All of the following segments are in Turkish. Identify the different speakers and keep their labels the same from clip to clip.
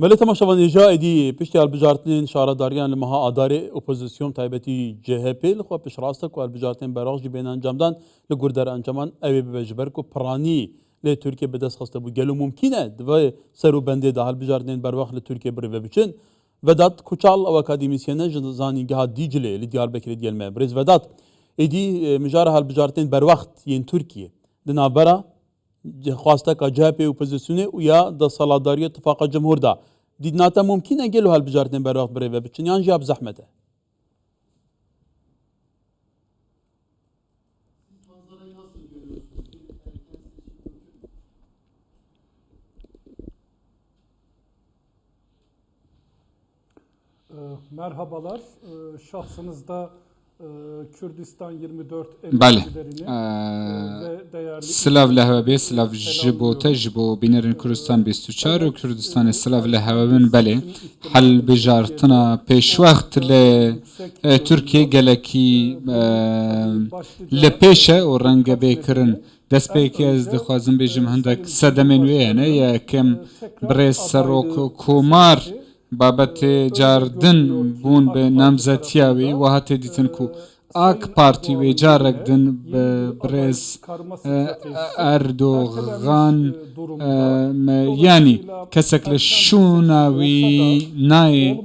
Speaker 1: ملت تماشاوان جائدی پشتی البجارتین شارداریان لمها آداره اپوزیسیون تایبتی CHP لخوا پیش راسته که البجارتین براغ جی بین انجامدان لگوردار انجامان اوی بجبر که پرانی ل ترکیه به دست خسته بود گلو ممکنه دوای سرو بنده ده البجارتین براغ ل ترکیه بره بچن وداد کوچال او اکادمیسیونه زانی گه دیجله ل دیاربکر دیلمه برز وداد ایدی مجاره البجارتین براغ ین ترکیه دنابرا خواسته که CHP اپوزیسیونه و یا د سالاداری اتفاق جمهور دا دیدناتا ممکنه گلو هالبجارتین براغ بره و بچن یان جاب زحمته
Speaker 2: Merhabalar. Şahsınızda Kürdistan 24
Speaker 3: بله
Speaker 2: emekçilerini ve değerli
Speaker 3: سلاف لهوابي سلاف جبو تجبو بينرن كردستان 24 و كردستان سلاف لهوابن بله حل بجارتنا پیش وقت ل ترکیه گلکی لپیشه و رنگ بیکرن دست پیکی از دخوازم بیجم هندک صدمین ویانه یا کم برز سروک کومار بابت جاردن بون به نامزدیاوی و هاتی دیتن کو AK Parti ve carekdin brez Erdoğan yani kesekle şunavi nay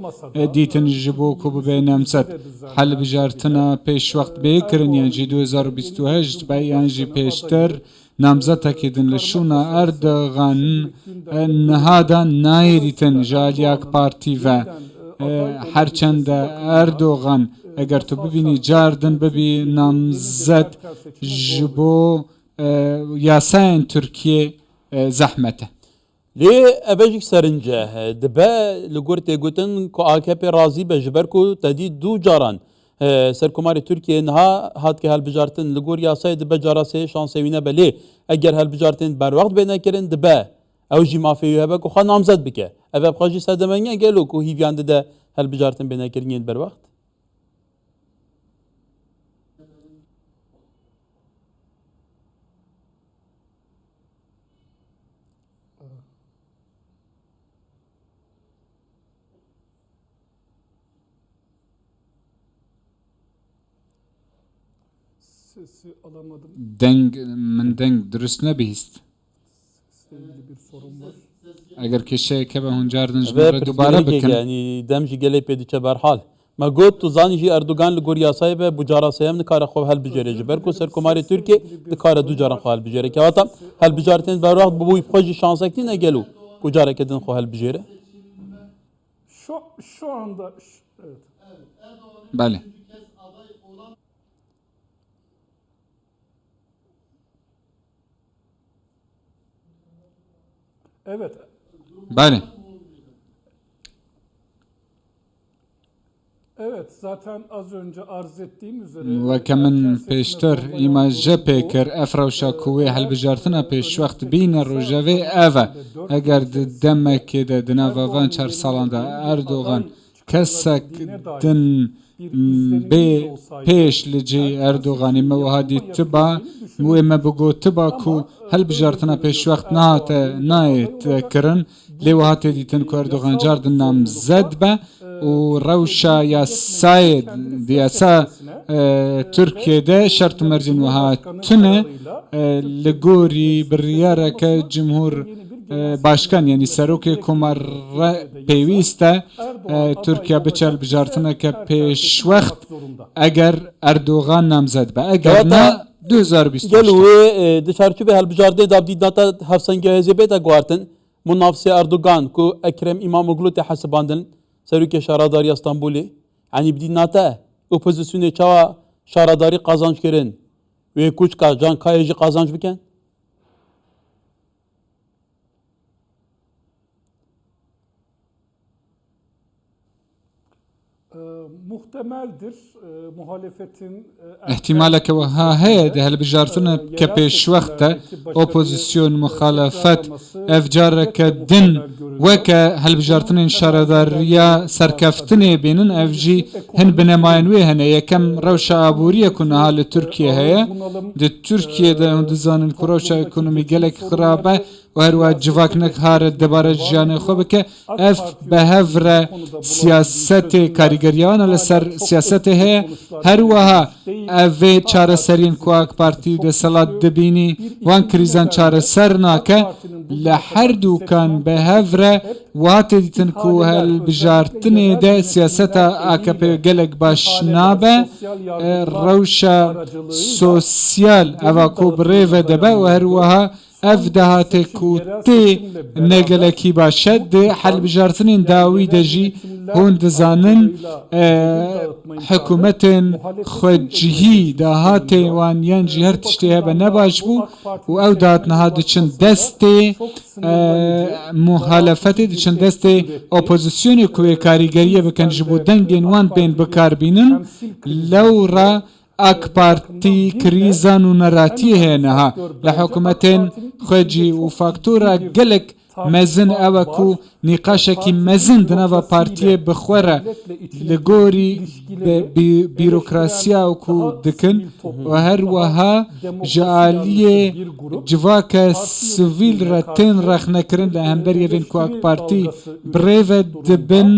Speaker 3: ditin jibo ku be namsat hal bijartına peş vakt bekirin yani 2028 be yani peşter namzat akidin le şuna Erdoğan nehada nay ditin jali AK Parti ve herçende Erdoğan اگر تو ببینی جاردن ببی نامزد جبو یاساین ترکیه زحمته
Speaker 1: لی اوجیک سرنجه دبا لگور تگوتن کو AKP رازی به جبر کو تدی دو جاران سرکماری ترکیه نها هات که هالبجارتن لگور یاسای دبا جاراسه شانسوینه بلی اگر هالبجارتن بر وقت بینه کرن دبا اوجی مافیه هبه کو خا نامزد بکه اوه بخاجی سدمنگه گلو کو هیویانده ده هالبجارتن بینه کرنین بر وقت
Speaker 2: sesi alamadım.
Speaker 3: من دنگ درست نبیست
Speaker 2: Sesle ilgili bir sorun var.
Speaker 3: اگر کشه که به هون جاردن جمهور دوباره بکن
Speaker 1: یعنی دمجی گلی پیدی چه برحال ما گفت تو زانی جی اردوغان لگور یاسای به بجارا سیم نکاره خوب هل بجاره جبر کو سرکماری ترکیه نکاره دو جاران خو هل بجاره که واتا هل بجارتین براغ بوی خوشی شانسکی نگلو بجاره کدن خو هل بجاره
Speaker 2: Şu anda evet.
Speaker 3: بله
Speaker 2: Evet.
Speaker 3: بله
Speaker 2: Evet, zaten az önce arz ettiğim üzere
Speaker 3: و کمن پیشتر ایما جپه کر افروشا کوی حل بجارتنا پیش وقت بین روژاوی اوه اگر دمک ده دناوان چار سالان ده اردوغان کسک دن به پیش لجی اردوغانی موهادی تبا مو اما بگو تبا کو هل بجارتنا پیش وقت نایت کرن لیوهات دیتن کو اردوغان جاردن نام زد با و روشا یا ساید دیاسا ترکیه شرط مرجن وهاتنه لگوری بریاره که جمهور başkan yani Saruki Kumar پیوسته ترکیه بچل بجارتنه که پیش وقت اگر اردوغان نامزد به اگر نه 2025
Speaker 1: گلوی دچارچو به هالبجارده داب دیداتا هفسنگه هزیبه دا گوارتن منافسه اردوغان کو اکرم اماموغلو ته حساباندن سروکی شهرداری استانبولی yani بدیناتا اپوزیسیون çava şahradari kazanç kerin ve kuçka can kayıcı kazanç biken
Speaker 2: muhtemeldir muhalefetin
Speaker 3: احتمالك وها هي ده هالبجارتنا كبيش وقت اوبوزيسيون مخالفت افجارك دن وەکە هەڵبژارتنên شارەداریە سەرکەفتنێ بێنن ئەڤ جî hin binemayan wê hene yekem rewşa aboriyê ku niha li Tirkiye heye di Tirkiyeyê de hûn dizanin ku rewşa ekonomî gelek xirab e û her wiha civaknek hare dibare jiyanê xwe bike ev bi hev re siyasetê karîgeriyan li ser siyasetê heye her wiha ev vê çareseriyên ku AK Partî û deselat dibînî wan krîzan çareser nake li her dûkan bi hev re wiha tê dîtin ku hilbijartinê de siyaseta AKP gelek baş nabe rewşa sosyal eva ku bi rêve dibe û her wiha ev dehatê ku tê negelekî baş e di helbijartinên dawî de jî hûn dizanin hikûmetên xwecihî dahatê wan yan jî her tiştê hebe ne baş bû û ew dahat niha diçin destê muhalefetê diçin destê opozisyonê ku wê karîgeriye bikin ji bo dengên wan bên bikarbînin lewra AK Partî krîzan û neratiyê heye niha li hikûmetên xwecî û faktora gelek mezin ew e ku nîqaşekî mezin di nava partiyê bixwere li gorî bîrokrasiya ku dikin û her wiha ji aliyê civaka sivîl re tên rexnekirin li hemberiyê vên ku AK Partî bi rêve dibin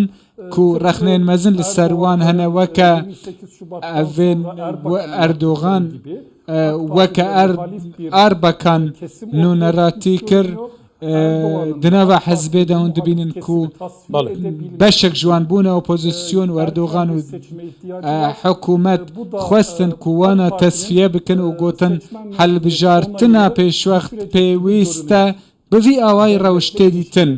Speaker 3: ku rexnên mezin li ser wan hene weke evên Erdogan weke Erbakan nû neratî kir di nava hezbê de hûn dibînin ku beşek ji wan bûne opozisyon û Erdogan û hikûmet xwestin ku wana tesfiye bikin û gotin helbijartina pêşwext pêwîst e bi vî awayî rewştê dîtin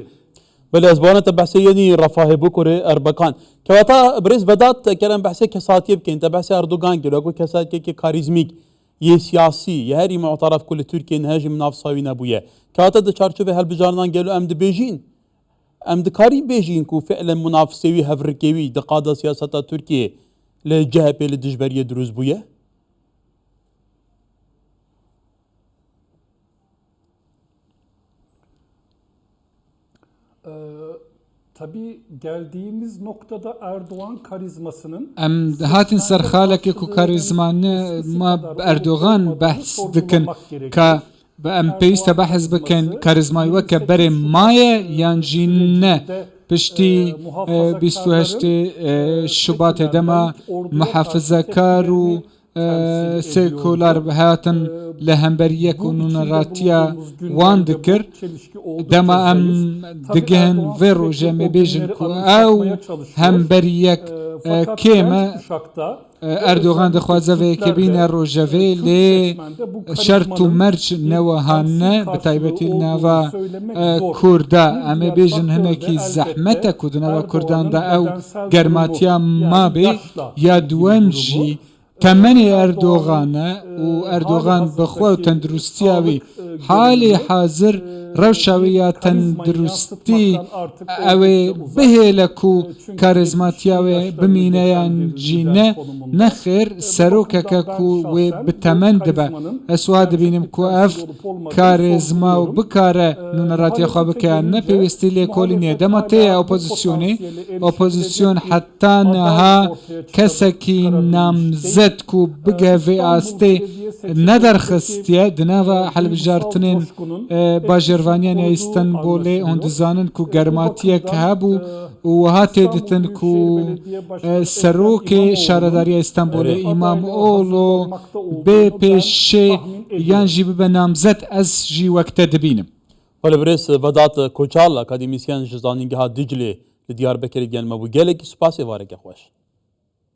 Speaker 1: بله از بانه بحث یعنی رفاه بکره اربکان که وقتا برز وداد کلام بحث کساتیب که انت بحث اردوغان که لگو کساتی که کاریزمیک یه سیاسی یه هری معترف کل ترکیه نهاجی منافساوی نبویه که وقتا ده چارچوب هلبجارنان گلو ام ده بیجین ام ده کاری بیجین که فعلا منافسوی هفرکیوی ده قاده سیاستا ترکیه لجهب لدجبریه دروز بویه
Speaker 2: Tabii geldiğimiz noktada Erdoğan karizmasının
Speaker 3: em hatin ser xalekê ku karizmanî ma Erdogan behs dikin ka em pêwîst e behs bikin karizmayî weke berê maye yan jî ne piştî 28 Şubatê dema muhafizekar û sêkular hatin li hemberiyek û nûneratiya wan dikir dema em digihin vê rojê me bêjin ku ew hemberiyek kême Erdogan dixwaze vê yekê bîne rojevê lê şert û merc newehanine bi taybetî li nava Kurda em ê bêjin hinekî zehmet e ku di nava Kurdan de ew germatiya mabê ya duwem jî temenê Erdogan e û Erdogan bi xwe û tenduristiya wî halê hazir rewşa wî ya tenduristî ew ê bihêle ku karizmatiya wê bimîne yan jî ne nexêr serokeke ku wê bi temen dibe ez wiha dibînim ku ev karizma û bikare nûneratiya xwe bike yan ne pêwîstî lêkolînê dema tê ye opozisyonê opozisyon heta niha kesekî namzet ku bige vê astê nederxistiye di nava helbijartinên bajêrvaniyan ya İstanbulê hûn dizanin ku germatiyek hebû û wiha tê ditin ku serokê şaredariya İstanbulê İmamoğlu bê pêşê yan jî bibe namzet ez jî wek te dibînim
Speaker 1: ولی برز وداد کوچال اکادمیسیان ji zanîngeha Diclê li Diyarbekirê gelme bû gelekî spasê vareke xweş